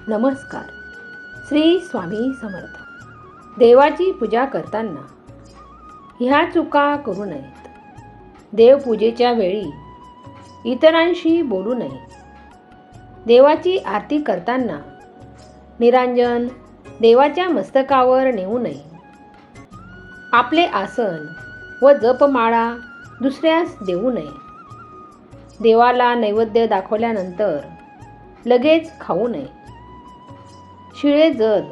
नमस्कार. श्री स्वामी समर्थ. देवाची पूजा करताना ह्या चुका करू नयेत. देवपूजेच्या वेळी इतरांशी बोलू नये. देवाची आरती करताना निरांजन देवाच्या मस्तकावर नेऊ नये. आपले आसन व जपमाळा दुसऱ्यास देऊ नये. देवाला नैवेद्य दाखवल्यानंतर लगेच खाऊ नये. शिळे जल,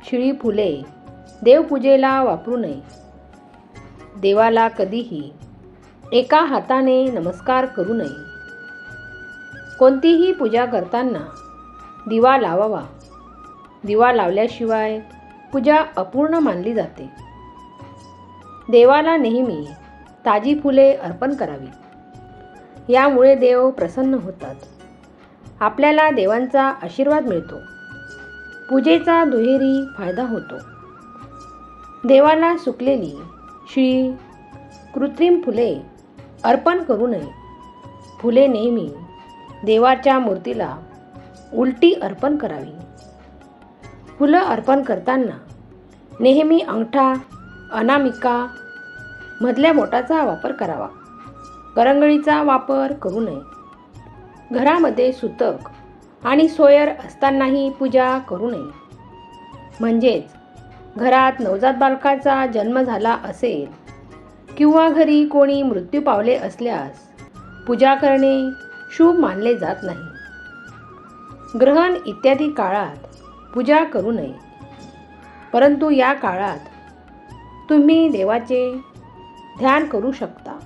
शिळी फुले देवपूजेला वापरू नये. देवाला कधीही एका हाताने नमस्कार करू नये. कोणतीही पूजा करताना दिवा लावावा. दिवा लावल्याशिवाय पूजा अपूर्ण मानली जाते. देवाला नेहमी ताजी फुले अर्पण करावी. यामुळे देव प्रसन्न होतात. आपल्याला देवांचा आशीर्वाद मिळतो. पूजेचा दुहेरी फायदा होतो. देवाला सुकलेली, शिळी, कृत्रिम फुले अर्पण करू नये. फुले नेहमी देवाच्या मूर्तीला उलटी अर्पण करावी. फुलं अर्पण करताना नेहमी अंगठा, अनामिका, मधल्या बोटाचा वापर करावा. करंगळीचा वापर करू नये. घरामध्ये सुतक आणि सोयर असतानाही पूजा करू नये. म्हणजेच घरात नवजात बालकाचा जन्म झाला असेल किंवा घरी कोणी मृत्यू पावले असल्यास पूजा करणे शुभ मानले जात नाही. ग्रहण इत्यादी काळात पूजा करू नये. परंतु या काळात तुम्ही देवाचे ध्यान करू शकता.